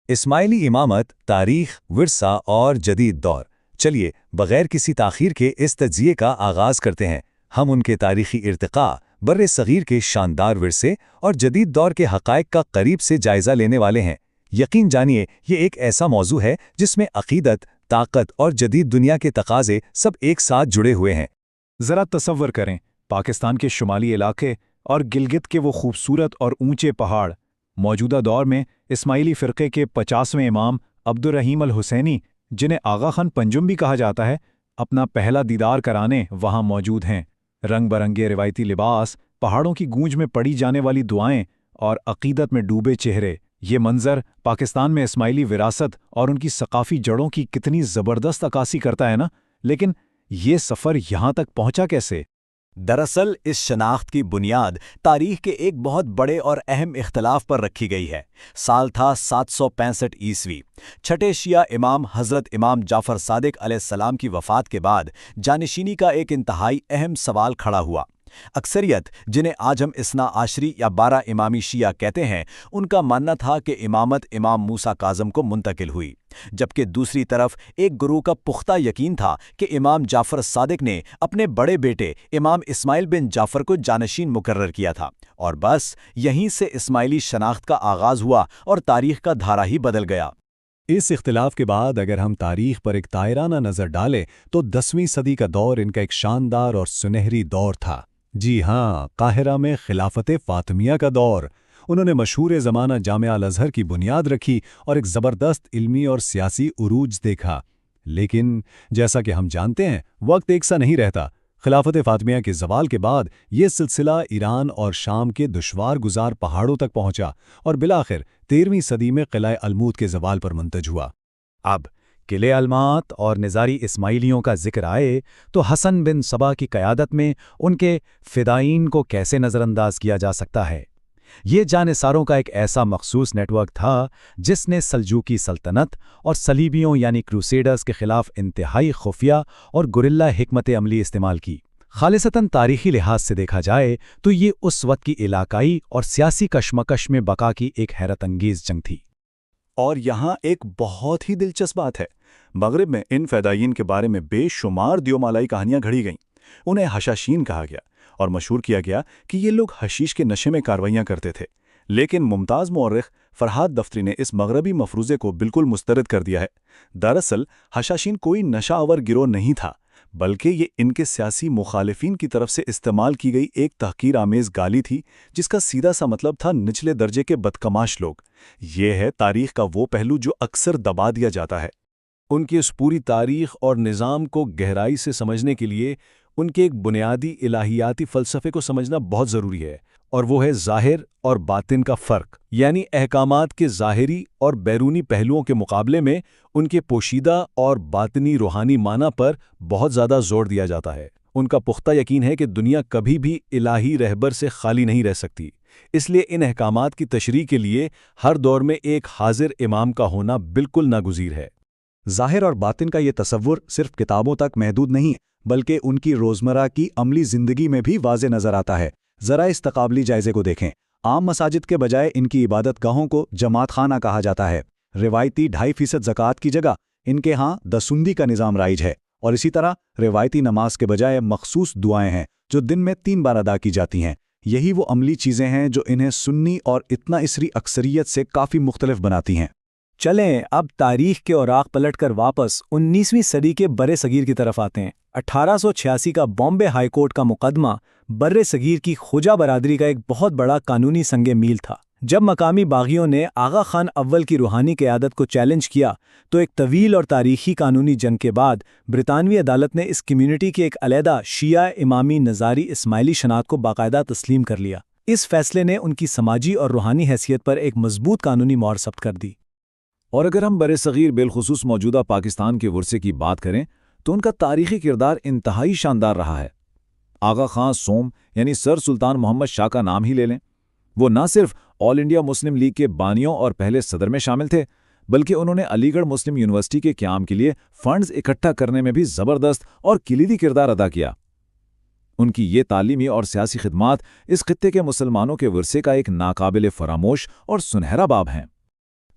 اسماعیلی امامت، تاریخ، ورثہ اور جدید دور۔ چلیے بغیر کسی تاخیر کے اس تجزیے کا آغاز کرتے ہیں۔ ہم ان کے تاریخی ارتقاء، بر صغیر کے شاندار ورثے اور جدید دور کے حقائق کا قریب سے جائزہ لینے والے ہیں۔ یقین جانیے یہ ایک ایسا موضوع ہے جس میں عقیدت، طاقت اور جدید دنیا کے تقاضے سب ایک ساتھ جڑے ہوئے ہیں۔ ذرا تصور کریں، پاکستان کے شمالی علاقے اور گلگت کے وہ خوبصورت اور اونچے پہاڑ۔ موجودہ دور میں اسماعیلی فرقے کے 50ویں امام عبدالرحیم الحسینی، جنہیں آغا خان پنجم بھی کہا جاتا ہے، اپنا پہلا دیدار کرانے وہاں موجود ہیں۔ رنگ برنگے روایتی لباس، پہاڑوں کی گونج میں پڑھی جانے والی دعائیں اور عقیدت میں ڈوبے چہرے، یہ منظر پاکستان میں اسماعیلی وراثت اور ان کی ثقافتی جڑوں کی کتنی زبردست عکاسی کرتا ہے نا۔ لیکن یہ سفر یہاں تک پہنچا کیسے؟ دراصل اس شناخت کی بنیاد تاریخ کے ایک بہت بڑے اور اہم اختلاف پر رکھی گئی ہے۔ سال تھا 765 عیسوی۔ چھٹے شیعہ امام حضرت امام جعفر صادق علیہ السلام کی وفات کے بعد جانشینی کا ایک انتہائی اہم سوال کھڑا ہوا۔ اکثریت، جنہیں آج ہم اثنا عشری یا 12 امامی شیعہ کہتے ہیں، ان کا ماننا تھا کہ امامت امام موسیٰ کاظم کو منتقل ہوئی، جبکہ دوسری طرف ایک گروہ کا پختہ یقین تھا کہ امام جعفر صادق نے اپنے بڑے بیٹے امام اسماعیل بن جعفر کو جانشین مقرر کیا تھا، اور بس یہیں سے اسماعیلی شناخت کا آغاز ہوا اور تاریخ کا دھارا ہی بدل گیا۔ اس اختلاف کے بعد اگر ہم تاریخ پر ایک تائرانہ نظر ڈالیں تو 10ویں صدی کا دور ان کا ایک شاندار اور سنہری دور تھا۔ جی ہاں، قاہرہ میں خلافت فاطمیہ کا دور۔ انہوں نے مشہور زمانہ جامعہ الازہر کی بنیاد رکھی اور ایک زبردست علمی اور سیاسی عروج دیکھا۔ لیکن جیسا کہ ہم جانتے ہیں، وقت ایک سا نہیں رہتا۔ خلافت فاطمیہ کے زوال کے بعد یہ سلسلہ ایران اور شام کے دشوار گزار پہاڑوں تک پہنچا اور بالآخر 13ویں صدی میں قلعہ الموت کے زوال پر منتج ہوا۔ اب قلعہ الموت اور نظاری اسماعیلیوں کا ذکر آئے تو حسن بن صبا کی قیادت میں ان کے فدائین کو کیسے نظر انداز کیا جا سکتا ہے؟ یہ جانصاروں کا ایک ایسا مخصوص نیٹ ورک تھا جس نے سلجوقی سلطنت اور صلیبیوں یعنی کروسیڈرز کے خلاف انتہائی خفیہ اور گورلا حکمت عملی استعمال کی۔ خالصتاً تاریخی لحاظ سے دیکھا جائے تو یہ اس وقت کی علاقائی اور سیاسی کشمکش میں بقا کی ایک حیرت انگیز جنگ تھی۔ اور یہاں ایک بہت ہی دلچسپ بات ہے، مغرب میں ان فدائین کے بارے میں بے شمار دیومالائی کہانیاں گھڑی گئیں۔ انہیں حشاشین کہا گیا اور مشہور کیا گیا کہ یہ لوگ حشیش کے نشے میں کاروائیاں کرتے تھے۔ لیکن ممتاز مورخ فرحات دفتری نے اس مغربی مفروضے کو بالکل مسترد کر دیا ہے۔ دراصل حشاشین کوئی نشہ آور گروہ نہیں تھا، بلکہ یہ ان کے سیاسی مخالفین کی طرف سے استعمال کی گئی ایک تحقیر آمیز گالی تھی جس کا سیدھا سا مطلب تھا نچلے درجے کے بدکماش لوگ۔ یہ ہے تاریخ کا وہ پہلو جو اکثر دبا دیا جاتا ہے۔ ان کی اس پوری تاریخ اور نظام کو گہرائی سے سمجھنے کے لیے ان کے ایک بنیادی الہیاتی فلسفے کو سمجھنا بہت ضروری ہے، اور وہ ہے ظاہر اور باطن کا فرق۔ یعنی احکامات کے ظاہری اور بیرونی پہلوؤں کے مقابلے میں ان کے پوشیدہ اور باطنی روحانی معنی پر بہت زیادہ زور دیا جاتا ہے۔ ان کا پختہ یقین ہے کہ دنیا کبھی بھی الہی رہبر سے خالی نہیں رہ سکتی، اس لیے ان احکامات کی تشریح کے لیے ہر دور میں ایک حاضر امام کا ہونا بالکل ناگزیر ہے۔ ظاہر اور باطن کا یہ تصور صرف کتابوں تک محدود نہیں، بلکہ ان کی روزمرہ کی عملی زندگی میں بھی واضح نظر آتا ہے۔ ذرا اس تقابلی جائزے کو دیکھیں۔ عام مساجد کے بجائے ان کی عبادت گاہوں کو جماعت خانہ کہا جاتا ہے۔ روایتی 2.5% زکوٰۃ کی جگہ ان کے ہاں دسندی کا نظام رائج ہے، اور اسی طرح روایتی نماز کے بجائے مخصوص دعائیں ہیں جو دن میں 3 بار ادا کی جاتی ہیں۔ یہی وہ عملی چیزیں ہیں جو انہیں سنی اور اتنا اسری اکثریت سے کافی مختلف بناتی ہیں۔ چلیں اب تاریخ کے اوراق پلٹ کر واپس 19ویں صدی کے برِ صغیر کی طرف آتے ہیں۔ 1886 کا بامبے ہائی کورٹ کا مقدمہ برِ صغیر کی خوجہ برادری کا ایک بہت بڑا قانونی سنگ میل تھا۔ جب مقامی باغیوں نے آغا خان اول کی روحانی قیادت کو چیلنج کیا تو ایک طویل اور تاریخی قانونی جنگ کے بعد برطانوی عدالت نے اس کمیونٹی کی ایک علیحدہ شیعہ امامی نظاری اسماعیلی شناخت کو باقاعدہ تسلیم کر لیا۔ اس فیصلے نے ان کی سماجی اور روحانی حیثیت پر ایک مضبوط قانونی مہر ثبت کر دی۔ اور اگر ہم برصغیر بالخصوص موجودہ پاکستان کے ورثے کی بات کریں تو ان کا تاریخی کردار انتہائی شاندار رہا ہے۔ آغا خان سوم یعنی سر سلطان محمد شاہ کا نام ہی لے لیں، وہ نہ صرف آل انڈیا مسلم لیگ کے بانیوں اور پہلے صدر میں شامل تھے، بلکہ انہوں نے علی گڑھ مسلم یونیورسٹی کے قیام کے لیے فنڈز اکٹھا کرنے میں بھی زبردست اور کلیدی کردار ادا کیا۔ ان کی یہ تعلیمی اور سیاسی خدمات اس خطے کے مسلمانوں کے ورثے کا ایک ناقابل فراموش اور سنہرا باب ہیں۔